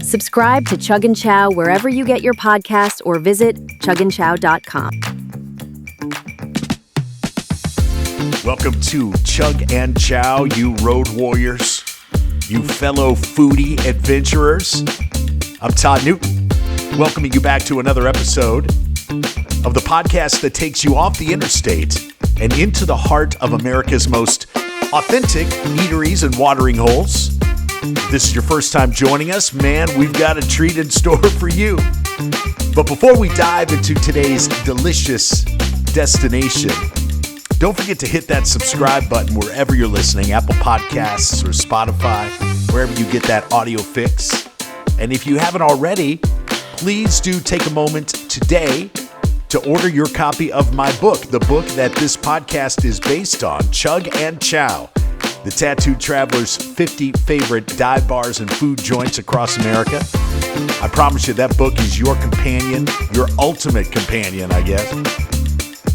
Subscribe to Chug Chow wherever you get your podcasts or visit chugandchow.com. Welcome to Chug and Chow, you road warriors, you fellow foodie adventurers. I'm Todd Newton, welcoming you back to another episode of the podcast that takes you off the interstate and into the heart of America's most authentic eateries and watering holes. If this is your first time joining us, man, we've got a treat in store for you. But before we dive into today's delicious destination, don't forget to hit that subscribe button wherever you're listening, Apple Podcasts or Spotify, wherever you get that audio fix. And if you haven't already, please do take a moment today to order your copy of my book, the book that this podcast is based on, Chug and Chow, the Tattooed Traveler's 50 favorite dive bars and food joints across America. I promise you that book is your companion, your ultimate companion, I guess,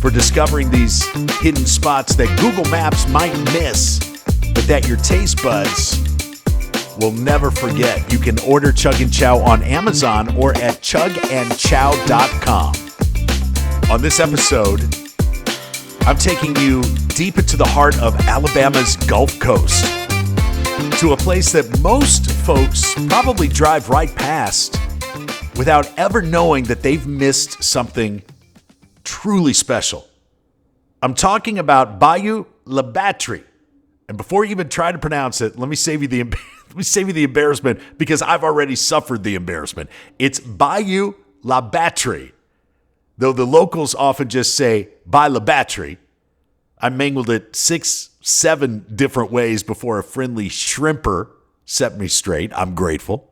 for discovering these hidden spots that Google Maps might miss, but that your taste buds will never forget. You can order Chug and Chow on Amazon or at chugandchow.com. On this episode, I'm taking you deep into the heart of Alabama's Gulf Coast, to a place that most folks probably drive right past without ever knowing that they've missed something truly special. I'm talking about Bayou La Batre. And before you even try to pronounce it, let me save you the embarrassment, because I've already suffered the embarrassment. It's Bayou La Batre. Though the locals often just say Bayou La Batre, I mangled it 6-7 different ways before a friendly shrimper set me straight. I'm grateful.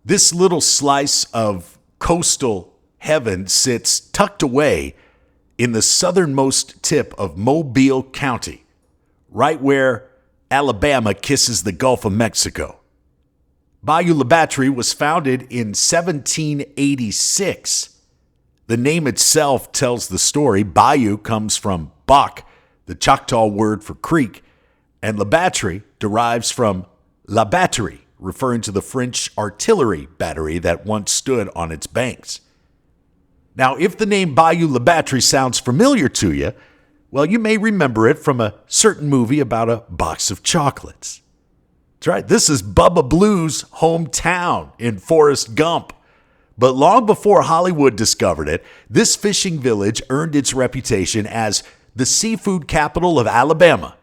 This little slice of coastal heaven sits tucked away in the southernmost tip of Mobile County, right where Alabama kisses the Gulf of Mexico. Bayou La Batre was founded in 1786. The name itself tells the story. Bayou comes from Bach, the Choctaw word for creek, and La Batre derives from La Batterie, referring to the French artillery battery that once stood on its banks. Now, if the name Bayou La Batre sounds familiar to you, well, you may remember it from a certain movie about a box of chocolates. That's right, this is Bubba Blue's hometown in Forrest Gump. But long before Hollywood discovered it, this fishing village earned its reputation as the seafood capital of Alabama.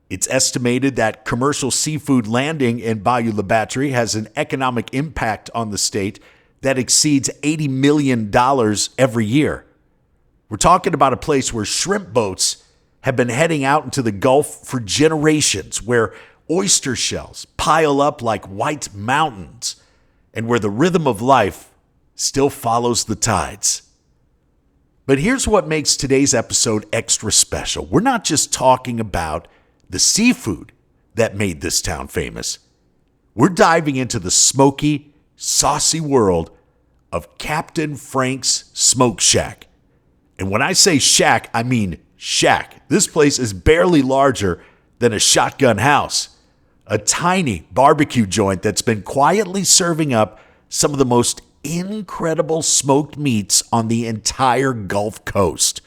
It's estimated that commercial seafood landing in Bayou La Batre has an economic impact on the state that exceeds $80 million every year. We're talking about a place where shrimp boats have been heading out into the Gulf for generations, where oyster shells pile up like white mountains, and where the rhythm of life still follows the tides. But here's what makes today's episode extra special. We're not just talking about the seafood that made this town famous. We're diving into the smoky, saucy world of Captain Frank's Smoke Shack. And when I say shack, I mean shack. This place is barely larger than a shotgun house. A tiny barbecue joint that's been quietly serving up some of the most incredible smoked meats on the entire Gulf Coast.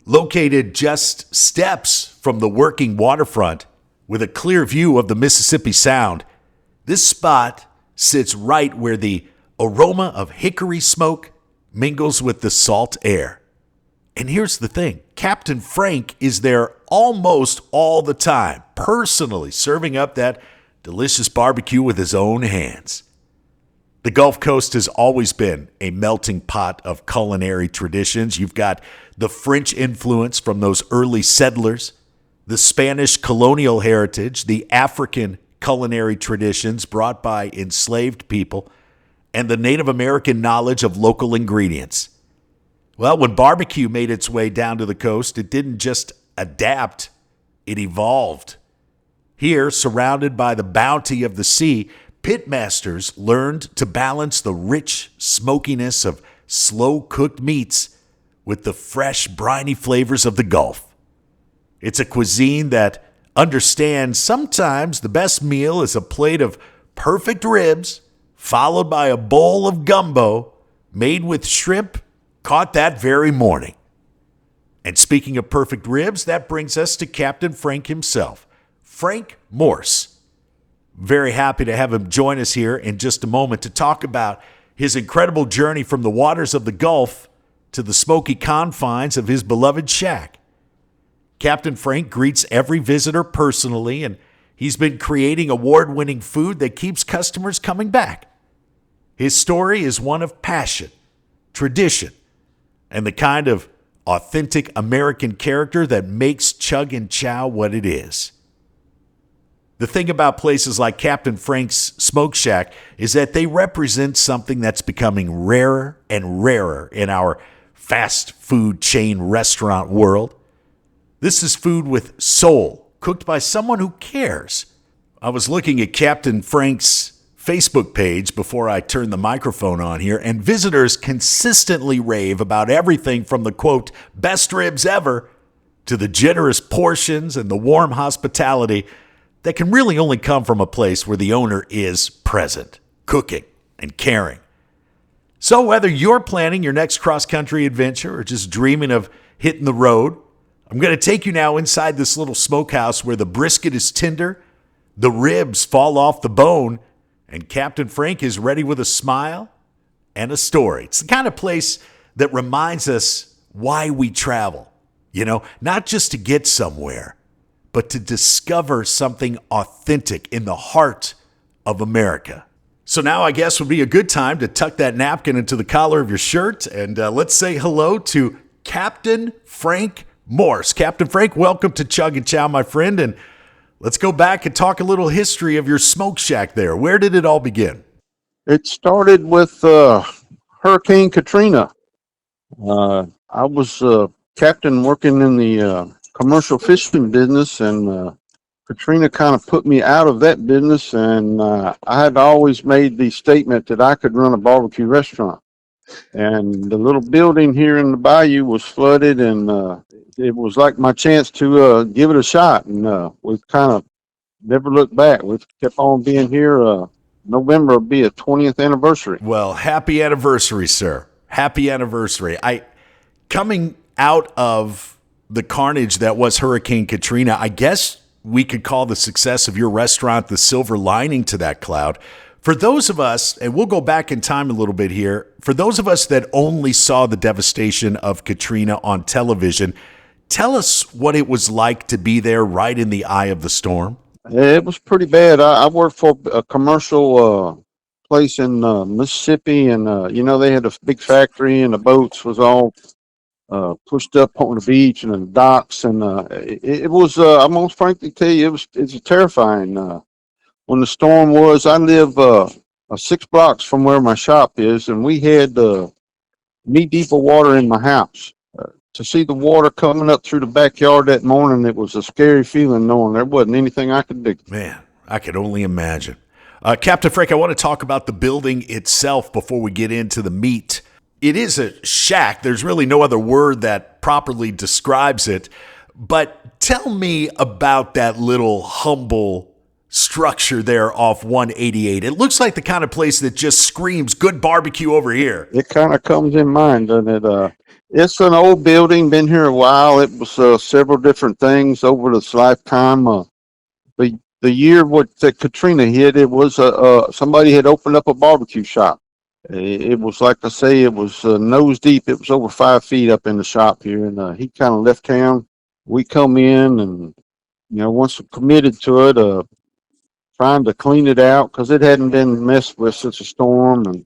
Located just steps from the working waterfront with a clear view of the Mississippi Sound, this spot sits right where the aroma of hickory smoke mingles with the salt air. And here's the thing, Captain Frank is there almost all the time, personally serving up that delicious barbecue with his own hands. The Gulf Coast has always been a melting pot of culinary traditions. You've got the French influence from those early settlers, the Spanish colonial heritage, the African culinary traditions brought by enslaved people, and the Native American knowledge of local ingredients. Well, when barbecue made its way down to the coast, it didn't just adapt, it evolved. Here, surrounded by the bounty of the sea, pitmasters learned to balance the rich smokiness of slow-cooked meats with the fresh, briny flavors of the Gulf. It's a cuisine that understands sometimes the best meal is a plate of perfect ribs followed by a bowl of gumbo made with shrimp caught that very morning. And speaking of perfect ribs, that brings us to Captain Frank himself, Frank Morse. Very happy to have him join us here in just a moment to talk about his incredible journey from the waters of the Gulf to the smoky confines of his beloved shack. Captain Frank greets every visitor personally, and he's been creating award-winning food that keeps customers coming back. His story is one of passion, tradition, and the kind of authentic American character that makes Chug Chow what it is. The thing about places like Captain Frank's Smoke Shack is that they represent something that's becoming rarer and rarer in our fast food chain restaurant world. This is food with soul, cooked by someone who cares. I was looking at Captain Frank's Facebook page before I turned the microphone on here, and visitors consistently rave about everything from the, quote, best ribs ever to the generous portions and the warm hospitality that can really only come from a place where the owner is present, cooking, and caring. So whether you're planning your next cross-country adventure or just dreaming of hitting the road, I'm going to take you now inside this little smokehouse where the brisket is tender, the ribs fall off the bone, and Captain Frank is ready with a smile and a story. It's the kind of place that reminds us why we travel. You know, not just to get somewhere, but to discover something authentic in the heart of America. So now I guess would be a good time to tuck that napkin into the collar of your shirt, and let's say hello to Captain Frank Morse. Captain Frank, welcome to Chug Chow, my friend, and let's go back and talk a little history of your smoke shack there. Where did it all begin? It started with Hurricane Katrina. I was captain working in the commercial fishing business, and Katrina kind of put me out of that business, and I had always made the statement that I could run a barbecue restaurant. And the little building here in the bayou was flooded, and it was like my chance to give it a shot. And we've kind of never looked back. We've kept on being here. November will be a 20th anniversary. Well, happy anniversary, sir. Happy anniversary. Coming out of the carnage that was Hurricane Katrina, I guess we could call the success of your restaurant the silver lining to that cloud. For those of us, and we'll go back in time a little bit here, for those of us that only saw the devastation of Katrina on television, tell us what it was like to be there right in the eye of the storm. It was pretty bad. I worked for a commercial place in Mississippi, and they had a big factory, and the boats was all pushed up on the beach and the docks, and it was. I'm gonna frankly tell you, it's terrifying. When the storm was, I live 6 blocks from where my shop is, and we had knee-deep of water in my house. To see the water coming up through the backyard that morning, it was a scary feeling knowing there wasn't anything I could do. Man, I could only imagine. Captain Frank, I want to talk about the building itself before we get into the meat. It is a shack. There's really no other word that properly describes it. But tell me about that little humble structure there off 188. It looks like the kind of place that just screams good barbecue over here. It kind of comes in mind, doesn't it? It's an old building, been here a while. It was several different things over its lifetime. The year the Katrina hit, it was somebody had opened up a barbecue shop. It was, like I say, it was nose deep. It was over 5 feet up in the shop here, and he kind of left town. We come in, and once we committed to it, trying to clean it out because it hadn't been messed with since a storm, and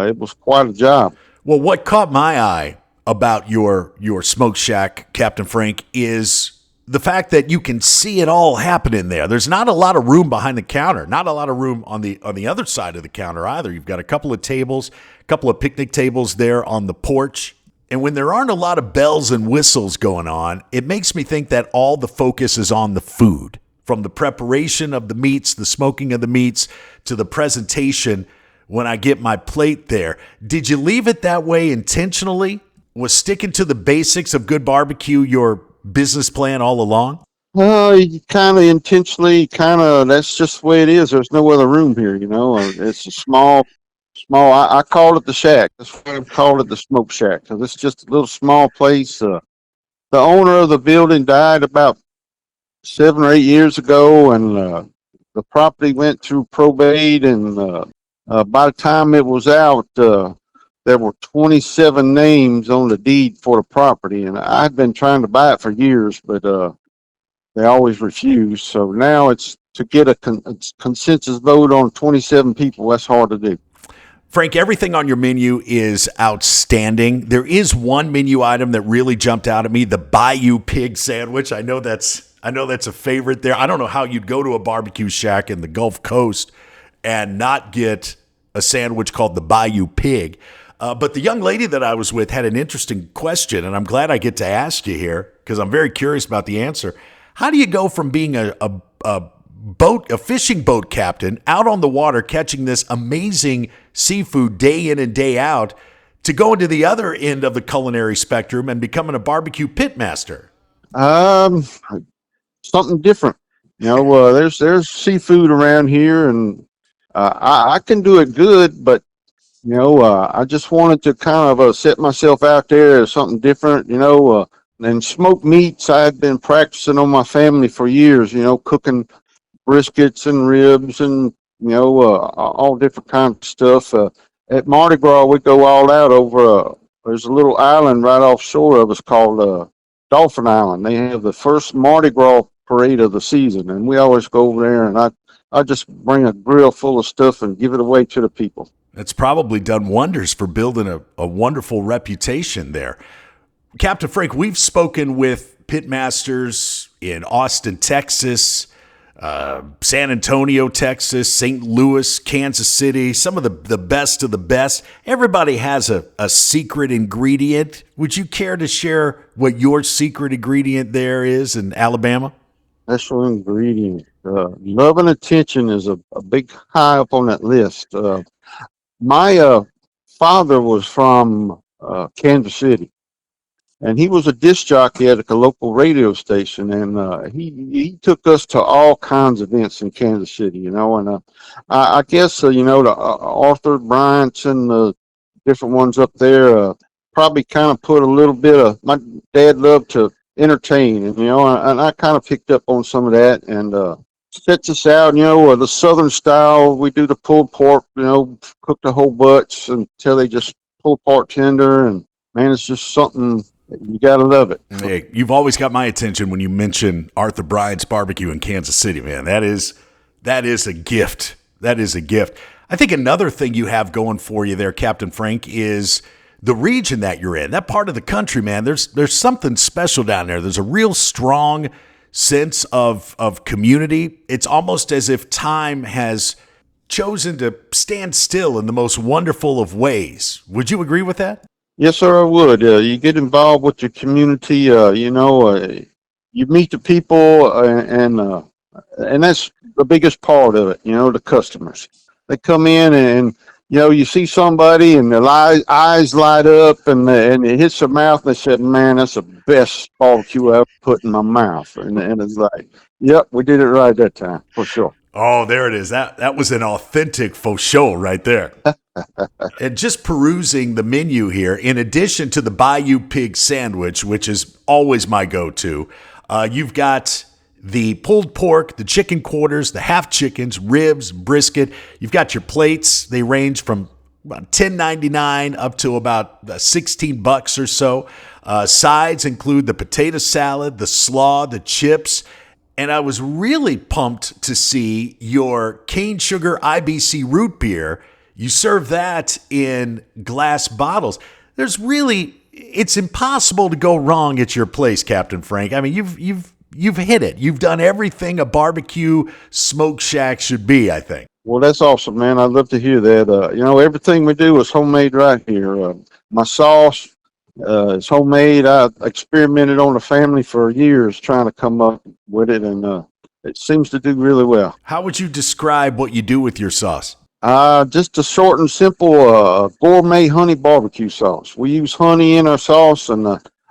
it was quite a job. Well, what caught my eye about your smoke shack, Captain Frank, is the fact that you can see it all happening there. There's not a lot of room behind the counter, not a lot of room on the other side of the counter either. You've got a couple of tables, a couple of picnic tables there on the porch. And when there aren't a lot of bells and whistles going on, it makes me think that all the focus is on the food. From the preparation of the meats, the smoking of the meats, to the presentation when I get my plate there. Did you leave it that way intentionally? Was sticking to the basics of good barbecue your business plan all along? You kind of intentionally, that's just the way it is. There's no other room here, you know. It's a small. I call it the shack. That's why I call it the smoke shack, because it's just a little small place. The owner of the building died about 7 or 8 years ago, and the property went through probate, and by the time it was out, there were 27 names on the deed for the property, and I'd been trying to buy it for years, but they always refused. So now it's to get a consensus vote on 27 people. That's hard to do. Frank, everything on your menu is outstanding. There is one menu item that really jumped out at me, the Bayou pig sandwich. I know that's a favorite there. I don't know how you'd go to a barbecue shack in the Gulf Coast and not get a sandwich called the Bayou pig. But the young lady that I was with had an interesting question, and I'm glad I get to ask you here because I'm very curious about the answer. How do you go from being a fishing boat captain out on the water catching this amazing seafood day in and day out to going to the other end of the culinary spectrum and becoming a barbecue pit master? Um, Something different. You know, there's seafood around here, and I can do it good, but you know, I just wanted to kind of set myself out there as something different. You know, and smoked meats. I've been practicing on my family for years. You know, cooking briskets and ribs and all different kinds of stuff. At Mardi Gras, we go all out over. There's a little island right offshore of us called Dolphin Island. They have the first Mardi Gras parade of the season, and we always go over there. And I just bring a grill full of stuff and give it away to the people. It's probably done wonders for building a wonderful reputation there. Captain Frank, we've spoken with pitmasters in Austin, Texas, San Antonio, Texas, St. Louis, Kansas City, some of the best of the best. Everybody has a secret ingredient. Would you care to share what your secret ingredient there is in Alabama? Special ingredient. Love and attention is a big high up on that list. My father was from Kansas City, and he was a disc jockey at a local radio station, and he took us to all kinds of events in Kansas City, you know, and I guess, you know, the Arthur Bryant's and the different ones up there probably kind of put a little bit of, my dad loved to entertain, and, you know, and I kind of picked up on some of that, and sets us out, you know, the Southern style. We do the pulled pork, you know, cook the whole butts until they just pull apart tender, and man, it's just something. You gotta love it. Hey, you've always got my attention when you mention Arthur Bryant's barbecue in Kansas City, man. That is a gift. That is a gift. I think another thing you have going for you there, Captain Frank, is the region that you're in. That part of the country, man. There's something special down there. There's a real strong sense of community. It's almost as if time has chosen to stand still in the most wonderful of ways. Would you agree with that? Yes, sir, I would. You get involved with your community. You meet the people, and that's the biggest part of it. You know, the customers. They come in, and you know, you see somebody, and their eyes light up, and it hits their mouth, and they said, "Man, that's the best barbecue I ever put in my mouth." And it's like, "Yep, we did it right that time for sure." Oh, there it is. That was an authentic faux show right there. And just perusing the menu here, in addition to the Bayou pig sandwich, which is always my go-to, you've got the pulled pork, the chicken quarters, the half chickens, ribs, brisket. You've got your plates. They range from about $10.99 up to about $16 or so. Sides include the potato salad, the slaw, the chips. And I was really pumped to see your cane sugar IBC root beer. You serve that in glass bottles. It's impossible to go wrong at your place, Captain Frank. I mean, you've hit it. You've done everything a barbecue smoke shack should be, I think. Well, that's awesome, man. I'd love to hear that. You know, everything we do is homemade right here. My sauce is homemade. I experimented on the family for years trying to come up with it, and it seems to do really well. How would you describe what you do with your sauce? Just a short and simple gourmet honey barbecue sauce. We use honey in our sauce, and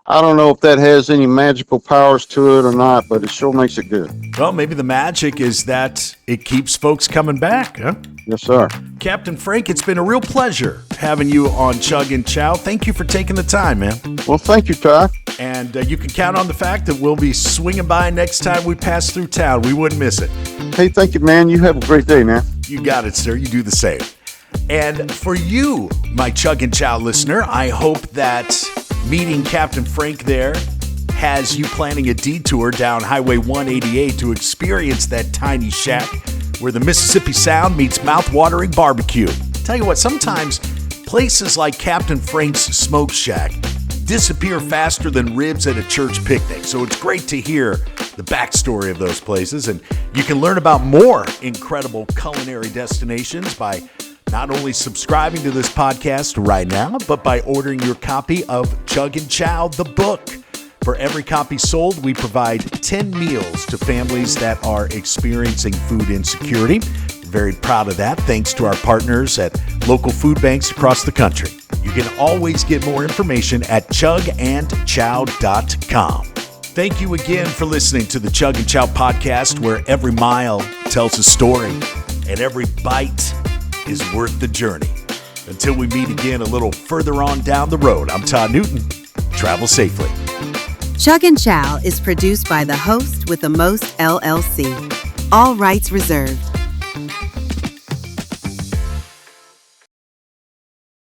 I don't know if that has any magical powers to it or not, but it sure makes it good. Well, maybe the magic is that it keeps folks coming back, huh? Yes, sir. Captain Frank, it's been a real pleasure having you on Chug and Chow. Thank you for taking the time, man. Well, thank you, Todd. And you can count on the fact that we'll be swinging by next time we pass through town. We wouldn't miss it. Hey, thank you, man. You have a great day, man. You got it, sir. You do the same. And for you, my Chug and Chow listener, I hope that meeting Captain Frank there has you planning a detour down Highway 188 to experience that tiny shack where the Mississippi Sound meets mouth-watering barbecue. Tell you what, sometimes places like Captain Frank's Smoke Shack disappear faster than ribs at a church picnic. So it's great to hear the backstory of those places. And you can learn about more incredible culinary destinations by not only subscribing to this podcast right now, but by ordering your copy of Chug and Chow, the book. For every copy sold, we provide 10 meals to families that are experiencing food insecurity. We're very proud of that, thanks to our partners at local food banks across the country. You can always get more information at chugandchow.com. Thank you again for listening to the Chug and Chow podcast, where every mile tells a story and every bite is worth the journey. Until we meet again a little further on down the road, I'm Todd Newton. Travel safely. Chug and Chow is produced by the host with the most LLC. All rights reserved.